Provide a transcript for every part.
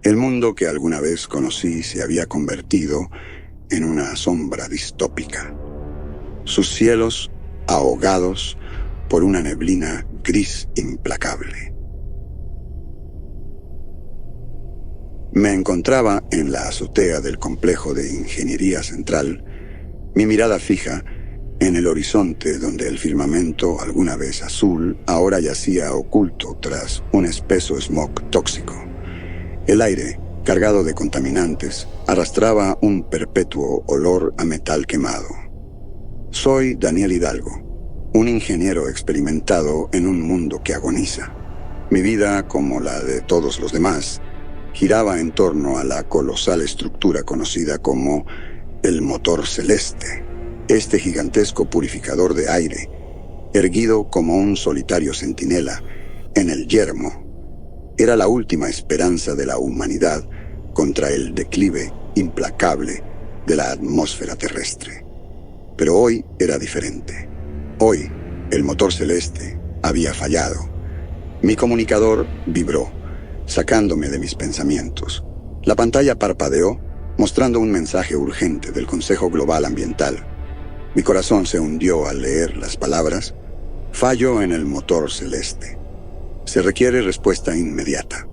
El mundo que alguna vez conocí se había convertido en una sombra distópica. Sus cielos ahogados por una neblina gris implacable. Me encontraba en la azotea del complejo de ingeniería central, mi mirada fija en el horizonte donde el firmamento, alguna vez azul, ahora yacía oculto tras un espeso smog tóxico. El aire, cargado de contaminantes, arrastraba un perpetuo olor a metal quemado. Soy Daniel Hidalgo, un ingeniero experimentado en un mundo que agoniza. Mi vida, como la de todos los demás, giraba en torno a la colosal estructura conocida como el motor celeste, este gigantesco purificador de aire, erguido como un solitario centinela en el yermo. Era la última esperanza de la humanidad contra el declive implacable de la atmósfera terrestre. Pero hoy era diferente. Hoy, el motor celeste había fallado. Mi comunicador vibró, sacándome de mis pensamientos. La pantalla parpadeó, mostrando un mensaje urgente del Consejo Global Ambiental. Mi corazón se hundió al leer las palabras: fallo en el motor celeste. Se requiere respuesta inmediata.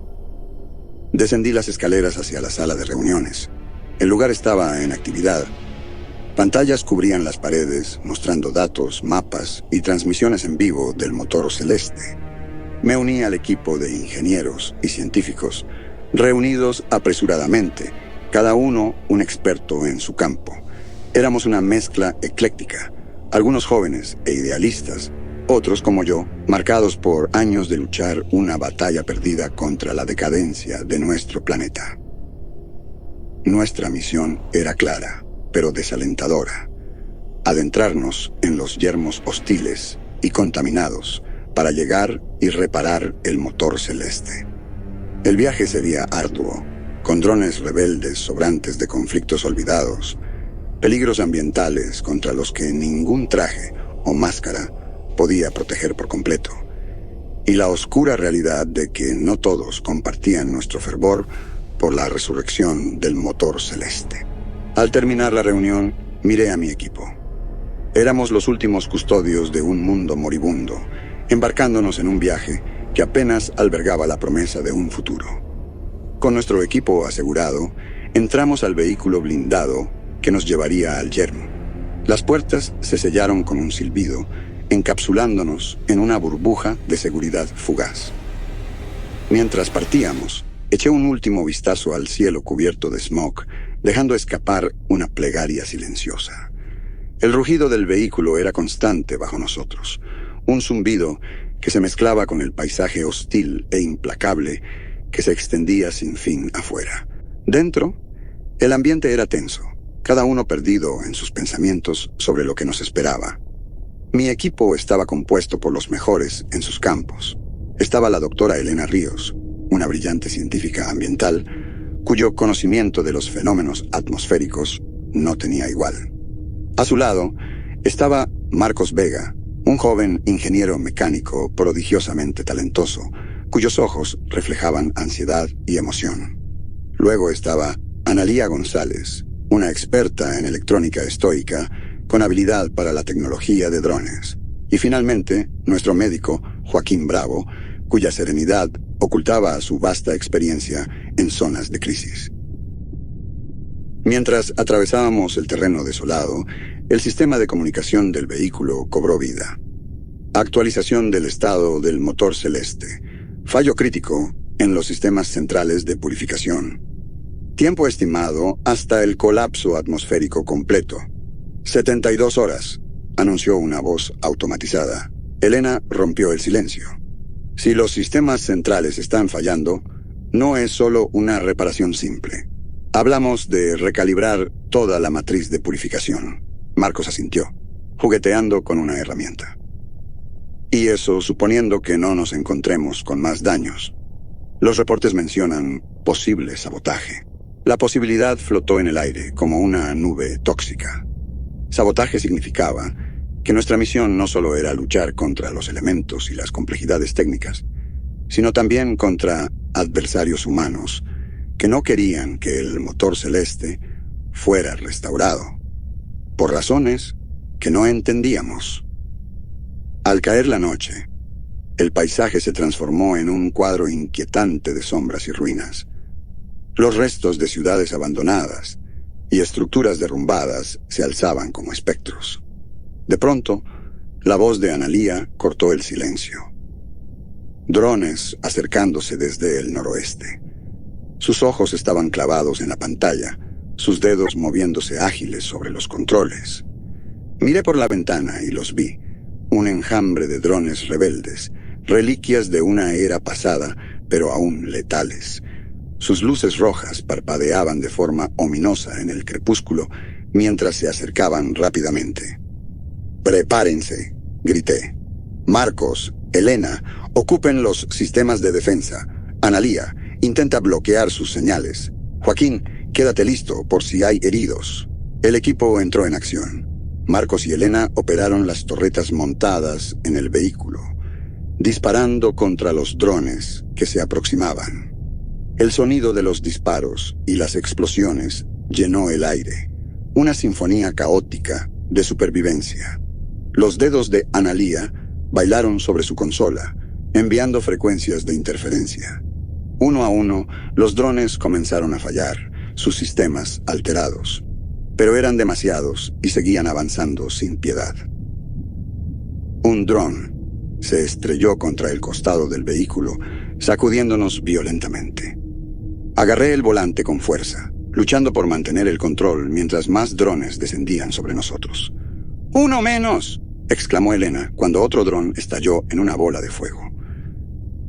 Descendí las escaleras hacia la sala de reuniones. El lugar estaba en actividad. Pantallas cubrían las paredes, mostrando datos, mapas y transmisiones en vivo del motor celeste. Me uní al equipo de ingenieros y científicos, reunidos apresuradamente, cada uno un experto en su campo. Éramos una mezcla ecléctica, algunos jóvenes e idealistas, otros como yo, marcados por años de luchar una batalla perdida contra la decadencia de nuestro planeta. Nuestra misión era clara, pero desalentadora: adentrarnos en los yermos hostiles y contaminados para llegar y reparar el motor celeste. El viaje sería arduo, con drones rebeldes sobrantes de conflictos olvidados, peligros ambientales contra los que ningún traje o máscara podía proteger por completo, y la oscura realidad de que no todos compartían nuestro fervor por la resurrección del motor celeste. Al terminar la reunión, miré a mi equipo. Éramos los últimos custodios de un mundo moribundo, embarcándonos en un viaje que apenas albergaba la promesa de un futuro. Con nuestro equipo asegurado, entramos al vehículo blindado que nos llevaría al yermo. Las puertas se sellaron con un silbido, encapsulándonos en una burbuja de seguridad fugaz. Mientras partíamos, eché un último vistazo al cielo cubierto de smog, dejando escapar una plegaria silenciosa. El rugido del vehículo era constante bajo nosotros, un zumbido que se mezclaba con el paisaje hostil e implacable que se extendía sin fin afuera. Dentro, el ambiente era tenso, cada uno perdido en sus pensamientos sobre lo que nos esperaba. Mi equipo estaba compuesto por los mejores en sus campos. Estaba la doctora Elena Ríos, una brillante científica ambiental, cuyo conocimiento de los fenómenos atmosféricos no tenía igual. A su lado estaba Marcos Vega, un joven ingeniero mecánico prodigiosamente talentoso, cuyos ojos reflejaban ansiedad y emoción. Luego estaba Analía González, una experta en electrónica estoica, con habilidad para la tecnología de drones. Y finalmente, nuestro médico, Joaquín Bravo, cuya serenidad ocultaba su vasta experiencia en zonas de crisis. Mientras atravesábamos el terreno desolado, el sistema de comunicación del vehículo cobró vida. Actualización del estado del motor celeste. Fallo crítico en los sistemas centrales de purificación. Tiempo estimado hasta el colapso atmosférico completo. 72 horas, anunció una voz automatizada. Elena rompió el silencio. Si los sistemas centrales están fallando, no es solo una reparación simple. Hablamos de recalibrar toda la matriz de purificación. Marcos asintió, jugueteando con una herramienta. Y eso suponiendo que no nos encontremos con más daños. Los reportes mencionan posible sabotaje. La posibilidad flotó en el aire como una nube tóxica. Sabotaje significaba que nuestra misión no solo era luchar contra los elementos y las complejidades técnicas, sino también contra adversarios humanos que no querían que el motor celeste fuera restaurado, por razones que no entendíamos. Al caer la noche, el paisaje se transformó en un cuadro inquietante de sombras y ruinas. Los restos de ciudades abandonadas y estructuras derrumbadas se alzaban como espectros. De pronto, la voz de Analía cortó el silencio. Drones acercándose desde el noroeste. Sus ojos estaban clavados en la pantalla, sus dedos moviéndose ágiles sobre los controles. Miré por la ventana y los vi. Un enjambre de drones rebeldes, reliquias de una era pasada, pero aún letales. Sus luces rojas parpadeaban de forma ominosa en el crepúsculo mientras se acercaban rápidamente. «Prepárense», grité. «Marcos, Elena, ocupen los sistemas de defensa. Analía, intenta bloquear sus señales. Joaquín, quédate listo por si hay heridos». El equipo entró en acción. Marcos y Elena operaron las torretas montadas en el vehículo, disparando contra los drones que se aproximaban. El sonido de los disparos y las explosiones llenó el aire, una sinfonía caótica de supervivencia. Los dedos de Analía bailaron sobre su consola, enviando frecuencias de interferencia. Uno a uno, los drones comenzaron a fallar, sus sistemas alterados. Pero eran demasiados y seguían avanzando sin piedad. Un dron se estrelló contra el costado del vehículo, sacudiéndonos violentamente. Agarré el volante con fuerza, luchando por mantener el control mientras más drones descendían sobre nosotros. «¡Uno menos!», exclamó Elena cuando otro dron estalló en una bola de fuego.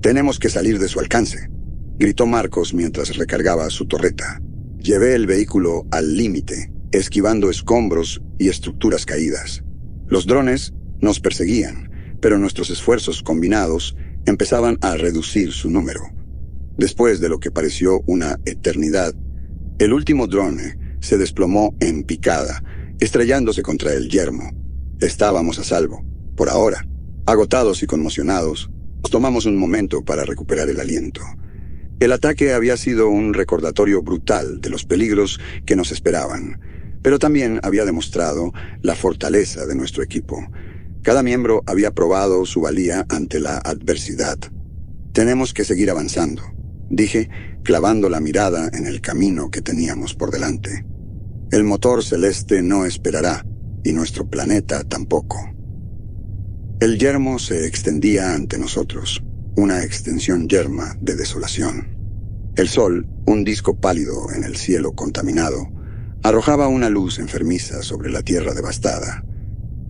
«Tenemos que salir de su alcance», gritó Marcos mientras recargaba su torreta. Llevé el vehículo al límite, esquivando escombros y estructuras caídas. Los drones nos perseguían, pero nuestros esfuerzos combinados empezaban a reducir su número. Después de lo que pareció una eternidad, el último drone se desplomó en picada, estrellándose contra el yermo. Estábamos a salvo, por ahora. Agotados y conmocionados, nos tomamos un momento para recuperar el aliento. El ataque había sido un recordatorio brutal de los peligros que nos esperaban, pero también había demostrado la fortaleza de nuestro equipo. Cada miembro había probado su valía ante la adversidad. «Tenemos que seguir avanzando», dije, clavando la mirada en el camino que teníamos por delante. «El motor celeste no esperará, y nuestro planeta tampoco». El yermo se extendía ante nosotros, una extensión yerma de desolación. El sol, un disco pálido en el cielo contaminado, arrojaba una luz enfermiza sobre la tierra devastada.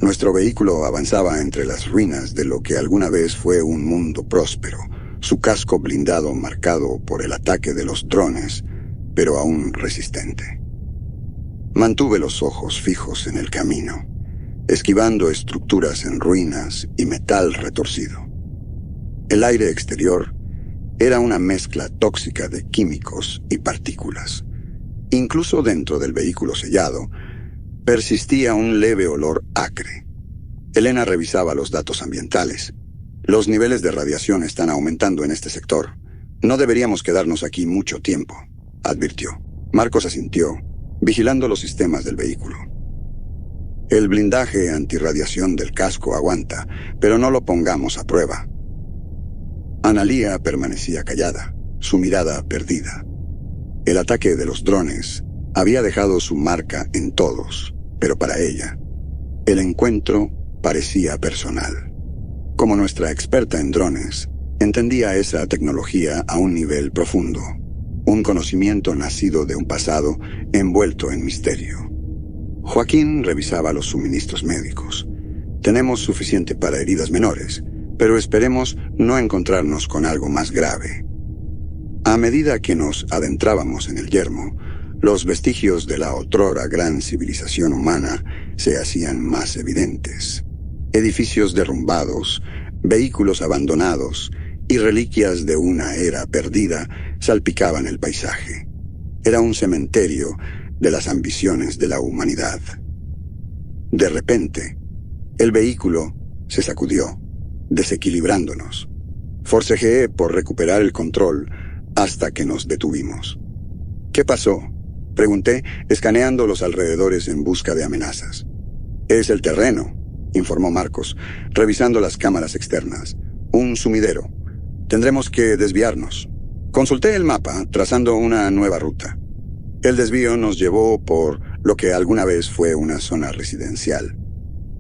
Nuestro vehículo avanzaba entre las ruinas de lo que alguna vez fue un mundo próspero, su casco blindado marcado por el ataque de los drones, pero aún resistente. Mantuve los ojos fijos en el camino, esquivando estructuras en ruinas y metal retorcido. El aire exterior era una mezcla tóxica de químicos y partículas. Incluso dentro del vehículo sellado, persistía un leve olor acre. Elena revisaba los datos ambientales. «Los niveles de radiación están aumentando en este sector. No deberíamos quedarnos aquí mucho tiempo», advirtió. Marcos asintió, vigilando los sistemas del vehículo. «El blindaje antirradiación del casco aguanta, pero no lo pongamos a prueba». Analía permanecía callada, su mirada perdida. El ataque de los drones había dejado su marca en todos, pero para ella, el encuentro parecía personal. Como nuestra experta en drones, entendía esa tecnología a un nivel profundo, un conocimiento nacido de un pasado envuelto en misterio. Joaquín revisaba los suministros médicos. «Tenemos suficiente para heridas menores, pero esperemos no encontrarnos con algo más grave». A medida que nos adentrábamos en el yermo, los vestigios de la otrora gran civilización humana se hacían más evidentes. Edificios derrumbados, Vehículos abandonados y reliquias de una era perdida salpicaban el paisaje. Era un cementerio de las ambiciones de la humanidad. De repente, el vehículo se sacudió, desequilibrándonos. Forcejeé por recuperar el control hasta que nos detuvimos. ¿Qué pasó?, pregunté, escaneando los alrededores en busca de amenazas. Es el terreno, informó Marcos, revisando las cámaras externas. Un sumidero. Tendremos que desviarnos. Consulté el mapa, trazando una nueva ruta. El desvío nos llevó por lo que alguna vez fue una zona residencial.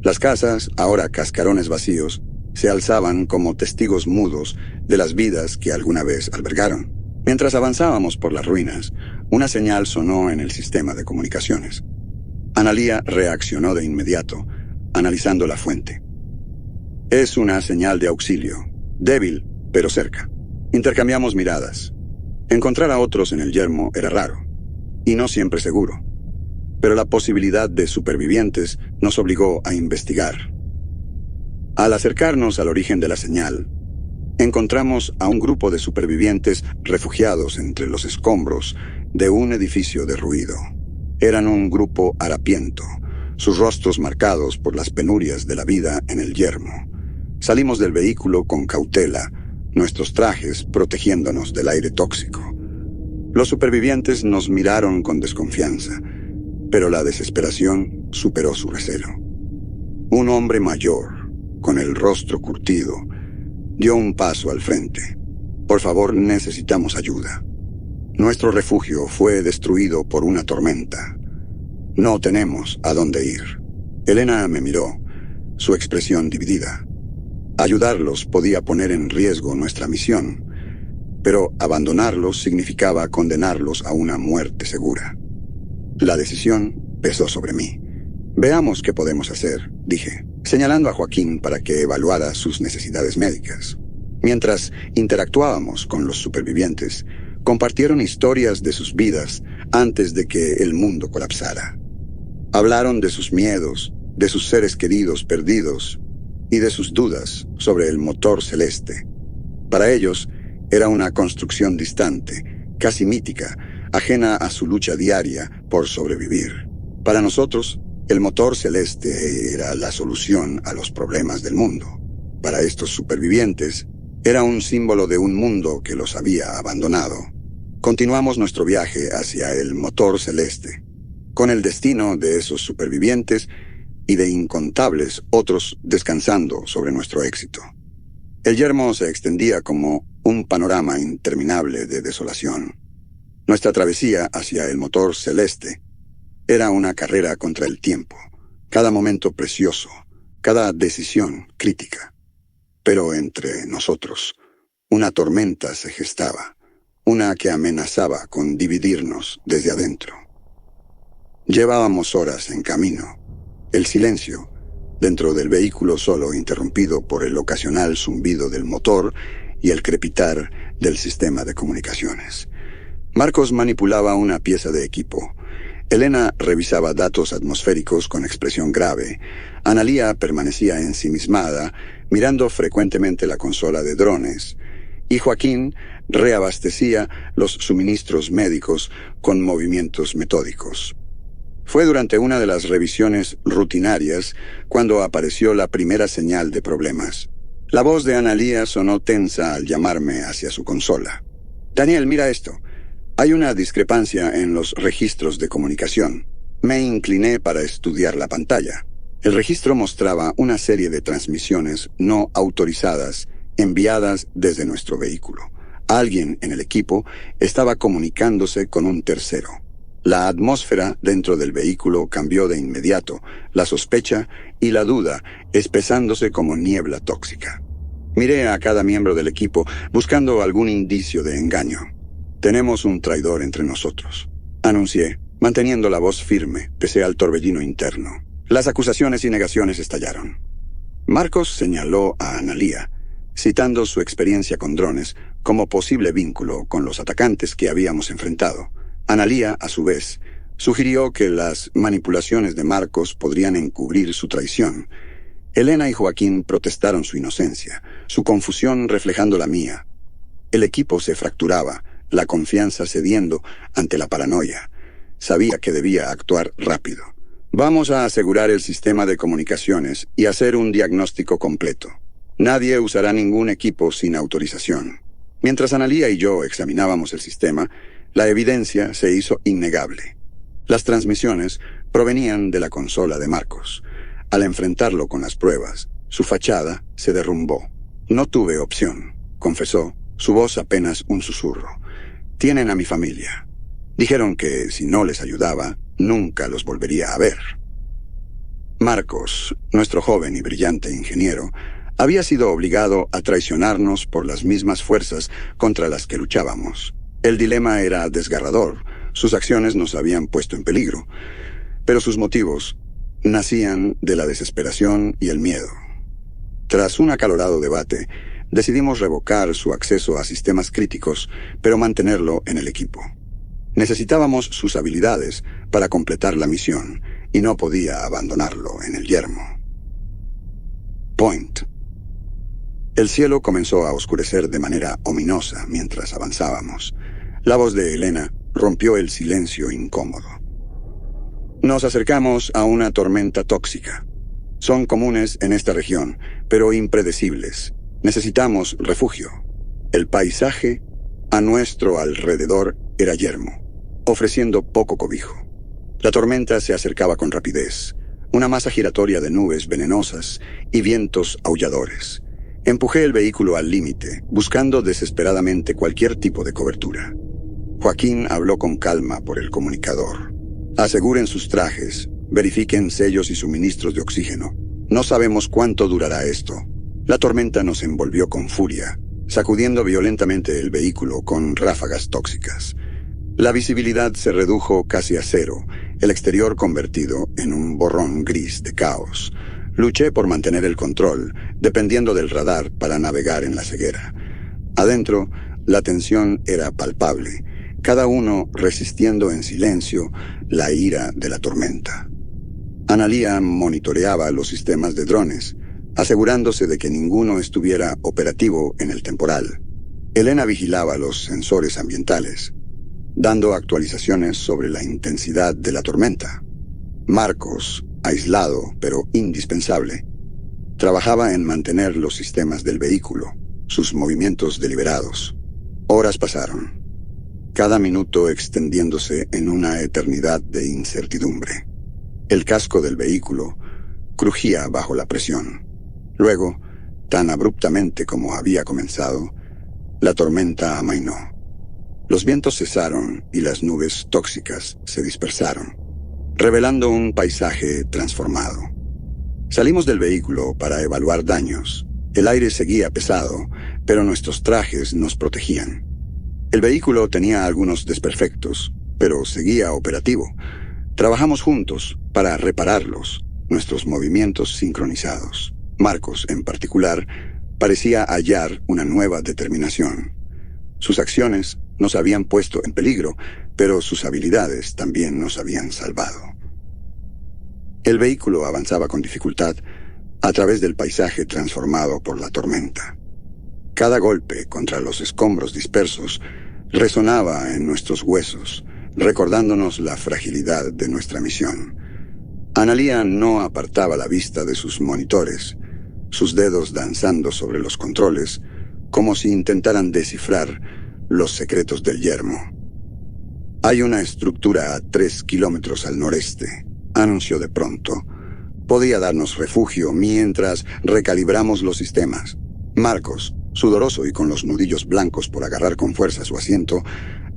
Las casas, ahora cascarones vacíos, se alzaban como testigos mudos de las vidas que alguna vez albergaron. Mientras avanzábamos por las ruinas, una señal sonó en el sistema de comunicaciones. Analía reaccionó de inmediato, analizando la fuente. Es una señal de auxilio, débil, pero cerca. Intercambiamos miradas. Encontrar a otros en el yermo era raro, y no siempre seguro. Pero la posibilidad de supervivientes nos obligó a investigar. Al acercarnos al origen de la señal, encontramos a un grupo de supervivientes refugiados entre los escombros de un edificio derruido. Eran un grupo harapiento, sus rostros marcados por las penurias de la vida en el yermo. Salimos del vehículo con cautela, nuestros trajes protegiéndonos del aire tóxico. Los supervivientes nos miraron con desconfianza, pero la desesperación superó su recelo. Un hombre mayor, con el rostro curtido, dio un paso al frente. Por favor, necesitamos ayuda. Nuestro refugio fue destruido por una tormenta. No tenemos a dónde ir. Elena me miró, su expresión dividida. Ayudarlos podía poner en riesgo nuestra misión, pero abandonarlos significaba condenarlos a una muerte segura. La decisión pesó sobre mí. Veamos qué podemos hacer, dije, señalando a Joaquín para que evaluara sus necesidades médicas. Mientras interactuábamos con los supervivientes, compartieron historias de sus vidas antes de que el mundo colapsara. Hablaron de sus miedos, de sus seres queridos perdidos y de sus dudas sobre el motor celeste. Para ellos, era una construcción distante, casi mítica, ajena a su lucha diaria por sobrevivir. Para nosotros, el motor celeste era la solución a los problemas del mundo. Para estos supervivientes, era un símbolo de un mundo que los había abandonado. Continuamos nuestro viaje hacia el motor celeste, con el destino de esos supervivientes y de incontables otros descansando sobre nuestro éxito. El yermo se extendía como un panorama interminable de desolación. Nuestra travesía hacia el motor celeste era una carrera contra el tiempo, cada momento precioso, cada decisión crítica. Pero entre nosotros, una tormenta se gestaba, una que amenazaba con dividirnos desde adentro. Llevábamos horas en camino. El silencio, dentro del vehículo solo interrumpido por el ocasional zumbido del motor y el crepitar del sistema de comunicaciones. Marcos manipulaba una pieza de equipo. Elena revisaba datos atmosféricos con expresión grave. Analía permanecía ensimismada, mirando frecuentemente la consola de drones. Y Joaquín reabastecía los suministros médicos con movimientos metódicos. Fue durante una de las revisiones rutinarias cuando apareció la primera señal de problemas. La voz de Analía sonó tensa al llamarme hacia su consola. «Daniel, mira esto. Hay una discrepancia en los registros de comunicación». Me incliné para estudiar la pantalla. El registro mostraba una serie de transmisiones no autorizadas enviadas desde nuestro vehículo. Alguien en el equipo estaba comunicándose con un tercero. La atmósfera dentro del vehículo cambió de inmediato, la sospecha y la duda espesándose como niebla tóxica. Miré a cada miembro del equipo buscando algún indicio de engaño. «Tenemos un traidor entre nosotros», anuncié, manteniendo la voz firme pese al torbellino interno. Las acusaciones y negaciones estallaron. Marcos señaló a Analía, citando su experiencia con drones como posible vínculo con los atacantes que habíamos enfrentado. Analía, a su vez, sugirió que las manipulaciones de Marcos podrían encubrir su traición, Elena y Joaquín protestaron su inocencia, su confusión reflejando la mía. El equipo se fracturaba, la confianza cediendo ante la paranoia. Sabía que debía actuar rápido. Vamos a asegurar el sistema de comunicaciones y hacer un diagnóstico completo. Nadie usará ningún equipo sin autorización. Mientras Analía y yo examinábamos el sistema, la evidencia se hizo innegable. Las transmisiones provenían de la consola de Marcos. Al enfrentarlo con las pruebas, su fachada se derrumbó. No tuve opción, confesó, su voz apenas un susurro. Tienen a mi familia. Dijeron que si no les ayudaba, nunca los volvería a ver. Marcos, nuestro joven y brillante ingeniero, había sido obligado a traicionarnos por las mismas fuerzas contra las que luchábamos. El dilema era desgarrador, sus acciones nos habían puesto en peligro, pero sus motivos nacían de la desesperación y el miedo. Tras un acalorado debate, decidimos revocar su acceso a sistemas críticos, pero mantenerlo en el equipo. Necesitábamos sus habilidades para completar la misión, y no podía abandonarlo en el yermo. Point. El cielo comenzó a oscurecer de manera ominosa mientras avanzábamos. La voz de Elena rompió el silencio incómodo. Nos acercamos a una tormenta tóxica. Son comunes en esta región, pero impredecibles. Necesitamos refugio. El paisaje a nuestro alrededor era yermo, ofreciendo poco cobijo. La tormenta se acercaba con rapidez, una masa giratoria de nubes venenosas y vientos aulladores. Empujé el vehículo al límite, buscando desesperadamente cualquier tipo de cobertura. Joaquín habló con calma por el comunicador. Aseguren sus trajes, verifiquen sellos y suministros de oxígeno. No sabemos cuánto durará esto. La tormenta nos envolvió con furia, sacudiendo violentamente el vehículo con ráfagas tóxicas. La visibilidad se redujo casi a cero, el exterior convertido en un borrón gris de caos. Luché por mantener el control, dependiendo del radar para navegar en la ceguera. Adentro, la tensión era palpable, cada uno resistiendo en silencio la ira de la tormenta. Analía monitoreaba los sistemas de drones, asegurándose de que ninguno estuviera operativo en el temporal. Elena vigilaba los sensores ambientales, dando actualizaciones sobre la intensidad de la tormenta. Marcos, aislado pero indispensable, trabajaba en mantener los sistemas del vehículo, sus movimientos deliberados. Horas pasaron, cada minuto extendiéndose en una eternidad de incertidumbre. El casco del vehículo crujía bajo la presión. Luego, tan abruptamente como había comenzado, la tormenta amainó. Los vientos cesaron y las nubes tóxicas se dispersaron, revelando un paisaje transformado. Salimos del vehículo para evaluar daños. El aire seguía pesado, pero nuestros trajes nos protegían. El vehículo tenía algunos desperfectos, pero seguía operativo. Trabajamos juntos para repararlos, nuestros movimientos sincronizados. Marcos, en particular, parecía hallar una nueva determinación. Sus acciones nos habían puesto en peligro, pero sus habilidades también nos habían salvado. El vehículo avanzaba con dificultad a través del paisaje transformado por la tormenta. Cada golpe contra los escombros dispersos resonaba en nuestros huesos, recordándonos la fragilidad de nuestra misión. Analía no apartaba la vista de sus monitores, sus dedos danzando sobre los controles, como si intentaran descifrar los secretos del yermo. Hay una estructura a 3 kilómetros al noreste, anunció de pronto. Podía darnos refugio mientras recalibramos los sistemas. Marcos, sudoroso y con los nudillos blancos por agarrar con fuerza su asiento,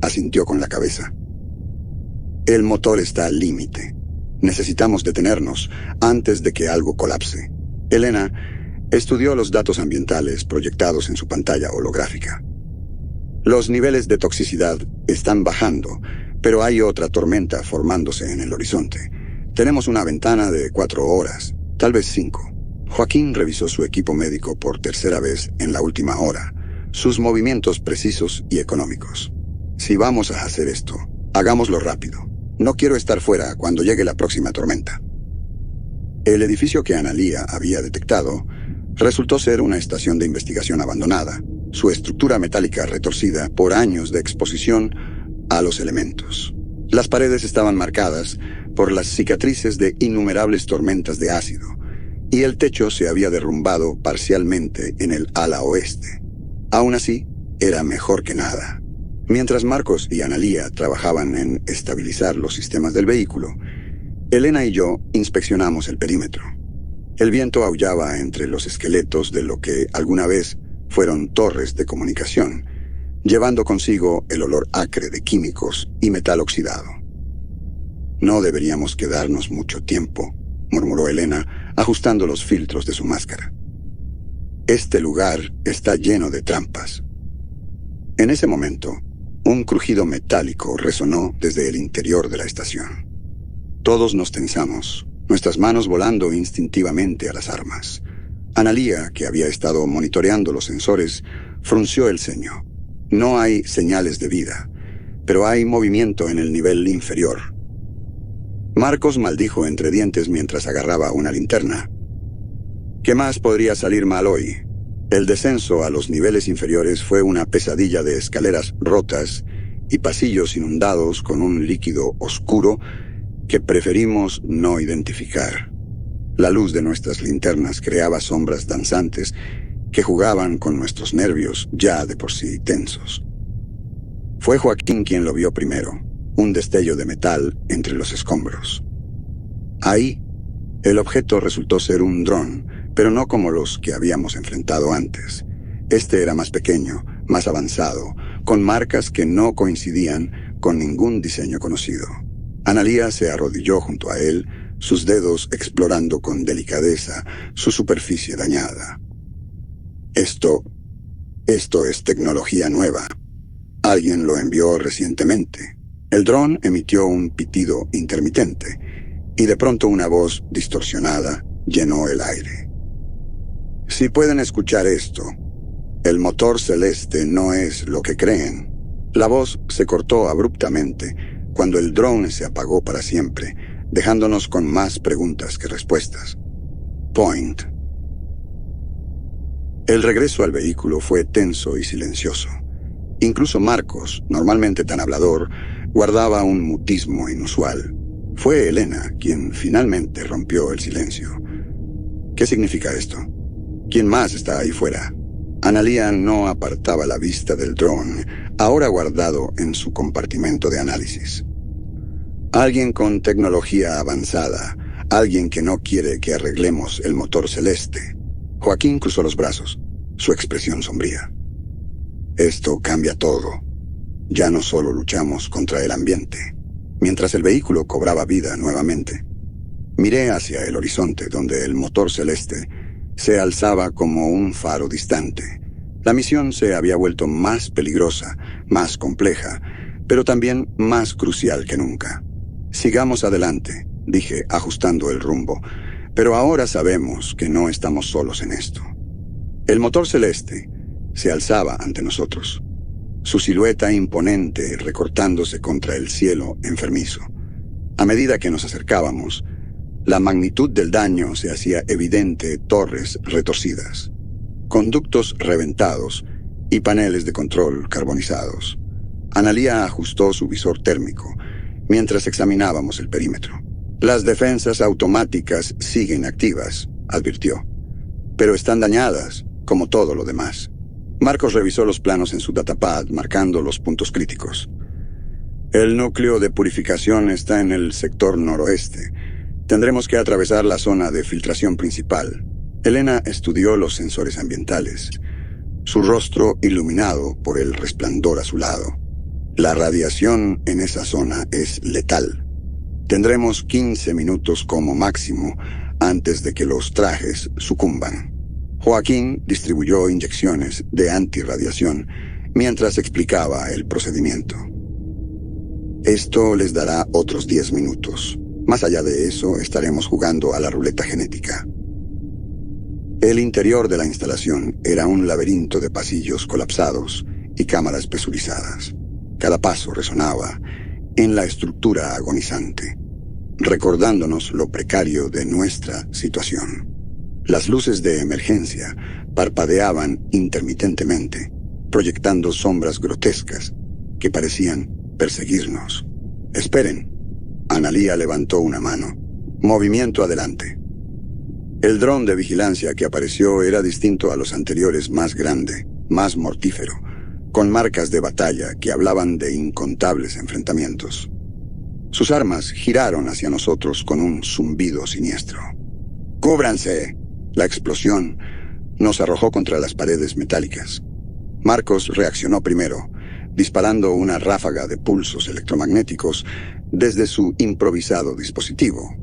asintió con la cabeza. El motor está al límite. Necesitamos detenernos antes de que algo colapse. Elena estudió los datos ambientales proyectados en su pantalla holográfica. Los niveles de toxicidad están bajando, pero hay otra tormenta formándose en el horizonte. Tenemos una ventana de 4 horas, tal vez 5. Joaquín revisó su equipo médico por tercera vez en la última hora, sus movimientos precisos y económicos. Si vamos a hacer esto, hagámoslo rápido. No quiero estar fuera cuando llegue la próxima tormenta. El edificio que Analía había detectado resultó ser una estación de investigación abandonada, su estructura metálica retorcida por años de exposición a los elementos. Las paredes estaban marcadas por las cicatrices de innumerables tormentas de ácido, y el techo se había derrumbado parcialmente en el ala oeste. Aún así, era mejor que nada. Mientras Marcos y Analía trabajaban en estabilizar los sistemas del vehículo, Elena y yo inspeccionamos el perímetro. El viento aullaba entre los esqueletos de lo que alguna vez fueron torres de comunicación, llevando consigo el olor acre de químicos y metal oxidado. «No deberíamos quedarnos mucho tiempo», murmuró Elena, ajustando los filtros de su máscara. «Este lugar está lleno de trampas». En ese momento, un crujido metálico resonó desde el interior de la estación. Todos nos tensamos, nuestras manos volando instintivamente a las armas. Analía, que había estado monitoreando los sensores, frunció el ceño. No hay señales de vida, pero hay movimiento en el nivel inferior. Marcos maldijo entre dientes mientras agarraba una linterna. ¿Qué más podría salir mal hoy? El descenso a los niveles inferiores fue una pesadilla de escaleras rotas y pasillos inundados con un líquido oscuro que preferimos no identificar. La luz de nuestras linternas creaba sombras danzantes que jugaban con nuestros nervios ya de por sí tensos. Fue Joaquín quien lo vio primero, un destello de metal entre los escombros. Ahí, el objeto resultó ser un dron, pero no como los que habíamos enfrentado antes. Este era más pequeño, más avanzado, con marcas que no coincidían con ningún diseño conocido. Analía se arrodilló junto a él, sus dedos explorando con delicadeza su superficie dañada. Esto es tecnología nueva. Alguien lo envió recientemente. El dron emitió un pitido intermitente, y de pronto una voz distorsionada llenó el aire. Si pueden escuchar esto, el motor celeste no es lo que creen. La voz se cortó abruptamente cuando el dron se apagó para siempre, dejándonos con más preguntas que respuestas. Point. El regreso al vehículo fue tenso y silencioso. Incluso Marcos, normalmente tan hablador, guardaba un mutismo inusual. Fue Elena quien finalmente rompió el silencio. ¿Qué significa esto? ¿Quién más está ahí fuera? Analía no apartaba la vista del dron, ahora guardado en su compartimento de análisis. Alguien con tecnología avanzada, alguien que no quiere que arreglemos el motor celeste. Joaquín cruzó los brazos, su expresión sombría. Esto cambia todo. Ya no solo luchamos contra el ambiente. Mientras el vehículo cobraba vida nuevamente, miré hacia el horizonte donde el motor celeste se alzaba como un faro distante. La misión se había vuelto más peligrosa, más compleja, pero también más crucial que nunca. Sigamos adelante, dije, ajustando el rumbo, pero ahora sabemos que no estamos solos en esto. El motor celeste se alzaba ante nosotros, su silueta imponente recortándose contra el cielo enfermizo. A medida que nos acercábamos, la magnitud del daño se hacía evidente: torres retorcidas, conductos reventados y paneles de control carbonizados. Analía ajustó su visor térmico mientras examinábamos el perímetro. Las defensas automáticas siguen activas, advirtió, pero están dañadas, como todo lo demás. Marcos revisó los planos en su datapad, marcando los puntos críticos. El núcleo de purificación está en el sector noroeste. Tendremos que atravesar la zona de filtración principal. Elena estudió los sensores ambientales, su rostro iluminado por el resplandor azulado. La radiación en esa zona es letal. Tendremos 15 minutos como máximo antes de que los trajes sucumban. Joaquín distribuyó inyecciones de antirradiación mientras explicaba el procedimiento. Esto les dará otros 10 minutos. Más allá de eso, estaremos jugando a la ruleta genética. El interior de la instalación era un laberinto de pasillos colapsados y cámaras presurizadas. Cada paso resonaba en la estructura agonizante. recordándonos lo precario de nuestra situación. Las luces de emergencia parpadeaban intermitentemente, proyectando sombras grotescas que parecían perseguirnos. «Esperen». Analía levantó una mano. «Movimiento adelante». El dron de vigilancia que apareció era distinto a los anteriores, más grande, más mortífero, con marcas de batalla que hablaban de incontables enfrentamientos. Sus armas giraron hacia nosotros con un zumbido siniestro. «¡Cúbranse!». La explosión nos arrojó contra las paredes metálicas. Marcos reaccionó primero, disparando una ráfaga de pulsos electromagnéticos desde su improvisado dispositivo.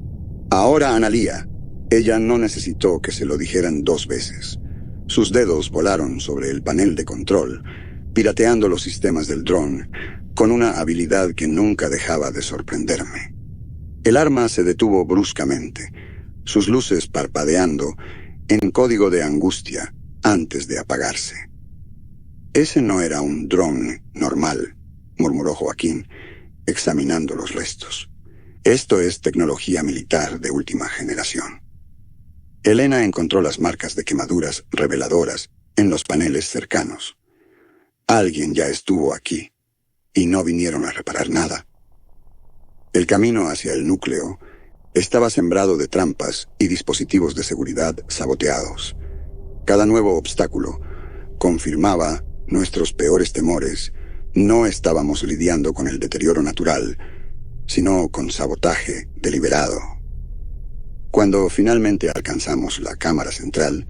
Ahora Analía. Ella no necesitó que se lo dijeran 2 veces. Sus dedos volaron sobre el panel de control, pirateando los sistemas del dron, con una habilidad que nunca dejaba de sorprenderme. El arma se detuvo bruscamente, sus luces parpadeando en código de angustia antes de apagarse. «Ese no era un dron normal», murmuró Joaquín, examinando los restos. «Esto es tecnología militar de última generación». Elena encontró las marcas de quemaduras reveladoras en los paneles cercanos. Alguien ya estuvo aquí, y no vinieron a reparar nada. El camino hacia el núcleo estaba sembrado de trampas y dispositivos de seguridad saboteados. Cada nuevo obstáculo confirmaba nuestros peores temores. No estábamos lidiando con el deterioro natural, sino con sabotaje deliberado. Cuando finalmente alcanzamos la cámara central,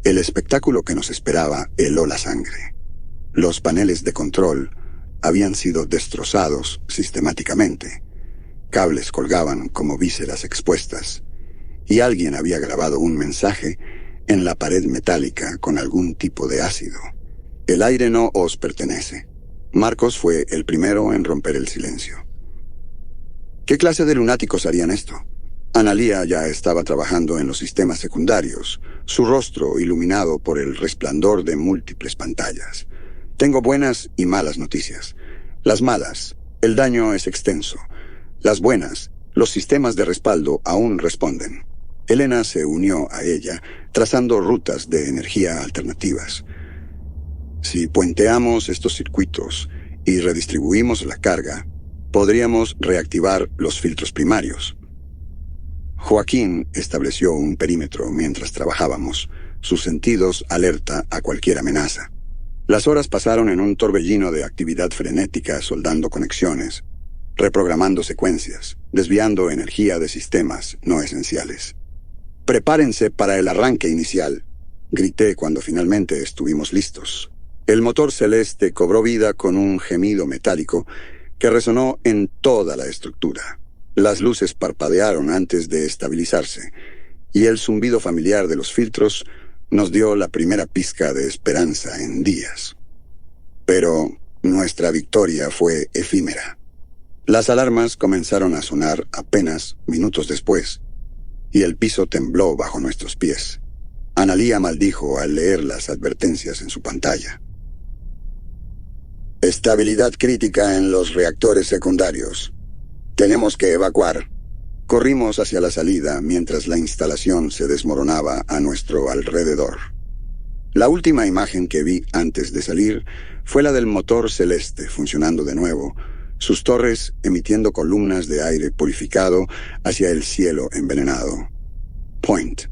el espectáculo que nos esperaba heló la sangre. Los paneles de control habían sido destrozados sistemáticamente. Cables colgaban como vísceras expuestas, y alguien había grabado un mensaje en la pared metálica con algún tipo de ácido. «El aire no os pertenece». Marcos fue el primero en romper el silencio. «¿Qué clase de lunáticos harían esto?». Analía ya estaba trabajando en los sistemas secundarios, su rostro iluminado por el resplandor de múltiples pantallas. «Tengo buenas y malas noticias. Las malas, el daño es extenso. Las buenas, los sistemas de respaldo aún responden». Elena se unió a ella, trazando rutas de energía alternativas. «Si puenteamos estos circuitos y redistribuimos la carga, podríamos reactivar los filtros primarios». Joaquín estableció un perímetro mientras trabajábamos, sus sentidos alerta a cualquier amenaza. Las horas pasaron en un torbellino de actividad frenética, soldando conexiones, reprogramando secuencias, desviando energía de sistemas no esenciales. «Prepárense para el arranque inicial», grité cuando finalmente estuvimos listos. El motor celeste cobró vida con un gemido metálico que resonó en toda la estructura. Las luces parpadearon antes de estabilizarse, y el zumbido familiar de los filtros nos dio la primera pizca de esperanza en días. Pero nuestra victoria fue efímera. Las alarmas comenzaron a sonar apenas minutos después, y el piso tembló bajo nuestros pies. Analía maldijo al leer las advertencias en su pantalla. «Estabilidad crítica en los reactores secundarios. Tenemos que evacuar». Corrimos hacia la salida mientras la instalación se desmoronaba a nuestro alrededor. La última imagen que vi antes de salir fue la del motor celeste funcionando de nuevo, sus torres emitiendo columnas de aire purificado hacia el cielo envenenado. Point.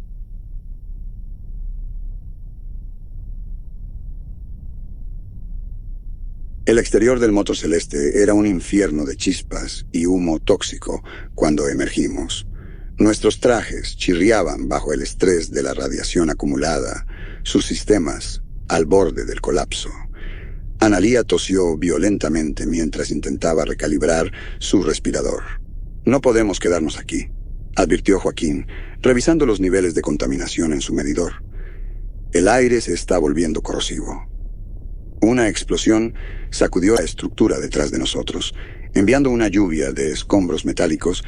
El exterior del motor celeste era un infierno de chispas y humo tóxico cuando emergimos. Nuestros trajes chirriaban bajo el estrés de la radiación acumulada, sus sistemas al borde del colapso. Analía tosió violentamente mientras intentaba recalibrar su respirador. «No podemos quedarnos aquí», advirtió Joaquín, revisando los niveles de contaminación en su medidor. «El aire se está volviendo corrosivo». Una explosión sacudió la estructura detrás de nosotros, enviando una lluvia de escombros metálicos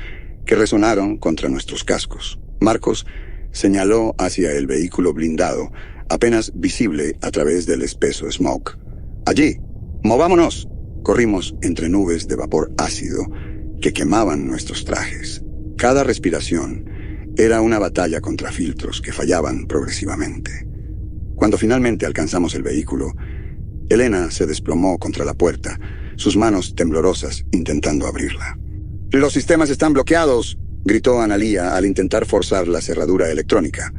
que resonaron contra nuestros cascos. Marcos señaló hacia el vehículo blindado, apenas visible a través del espeso smog. «Allí, movámonos». Corrimos entre nubes de vapor ácido que quemaban nuestros trajes. Cada respiración era una batalla contra filtros que fallaban progresivamente. Cuando finalmente alcanzamos el vehículo, Elena se desplomó contra la puerta, sus manos temblorosas intentando abrirla. «Los sistemas están bloqueados», gritó Analía al intentar forzar la cerradura electrónica.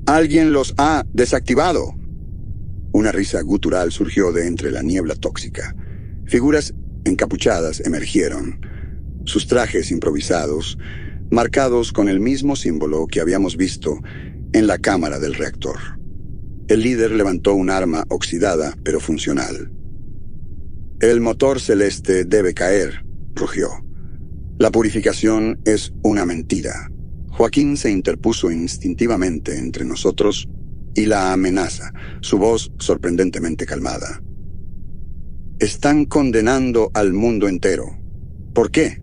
«¡Alguien los ha desactivado!». Una risa gutural surgió de entre la niebla tóxica. Figuras encapuchadas emergieron, sus trajes improvisados, marcados con el mismo símbolo que habíamos visto en la cámara del reactor. El líder levantó un arma oxidada pero funcional. «El motor celeste debe caer», rugió. «La purificación es una mentira». Joaquín se interpuso instintivamente entre nosotros y la amenaza, su voz sorprendentemente calmada. «Están condenando al mundo entero». «¿Por qué?».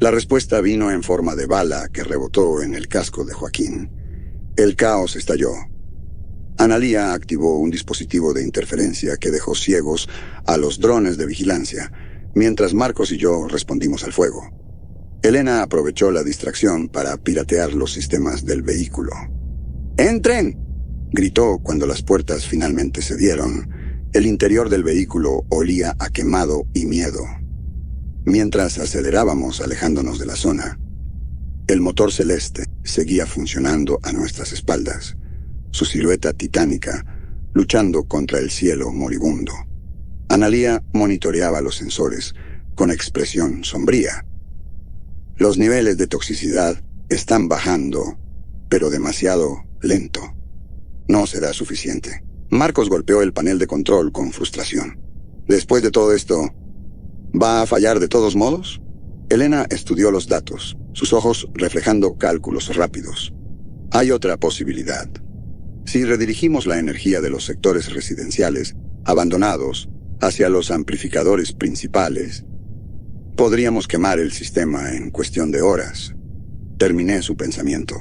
La respuesta vino en forma de bala que rebotó en el casco de Joaquín. El caos estalló. Analía activó un dispositivo de interferencia que dejó ciegos a los drones de vigilancia, mientras Marcos y yo respondimos al fuego. Elena aprovechó la distracción para piratear los sistemas del vehículo. «¡Entren!», gritó cuando las puertas finalmente cedieron. El interior del vehículo olía a quemado y miedo. Mientras acelerábamos alejándonos de la zona, el motor celeste seguía funcionando a nuestras espaldas, su silueta titánica luchando contra el cielo moribundo. Analía monitoreaba los sensores con expresión sombría. «Los niveles de toxicidad están bajando, pero demasiado lento. No será suficiente». Marcos golpeó el panel de control con frustración. «Después de todo esto, ¿va a fallar de todos modos?». Elena estudió los datos, sus ojos reflejando cálculos rápidos. «Hay otra posibilidad. Si redirigimos la energía de los sectores residenciales abandonados hacia los amplificadores principales, podríamos quemar el sistema en cuestión de horas». Terminé su pensamiento,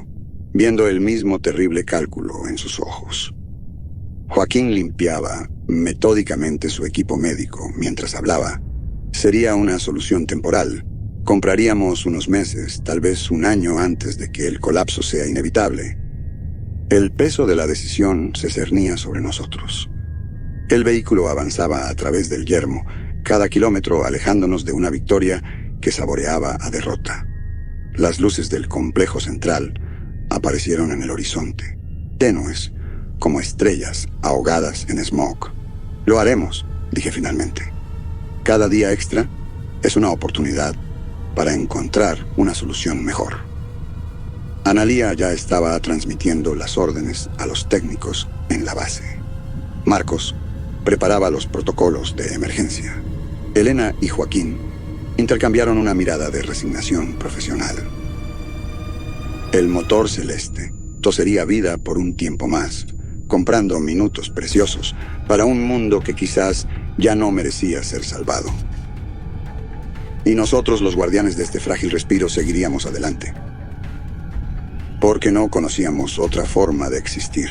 viendo el mismo terrible cálculo en sus ojos. Joaquín limpiaba metódicamente su equipo médico mientras hablaba. «Sería una solución temporal. Compraríamos unos meses, tal vez un año antes de que el colapso sea inevitable». El peso de la decisión se cernía sobre nosotros. El vehículo avanzaba a través del yermo, cada kilómetro alejándonos de una victoria que saboreaba a derrota. Las luces del complejo central aparecieron en el horizonte, tenues, como estrellas ahogadas en smog. «Lo haremos», dije finalmente. «Cada día extra es una oportunidad para encontrar una solución mejor». Analía ya estaba transmitiendo las órdenes a los técnicos en la base. Marcos preparaba los protocolos de emergencia. Elena y Joaquín intercambiaron una mirada de resignación profesional. El motor celeste tosería vida por un tiempo más, comprando minutos preciosos para un mundo que quizás ya no merecía ser salvado. Y nosotros, los guardianes de este frágil respiro, seguiríamos adelante, porque no conocíamos otra forma de existir.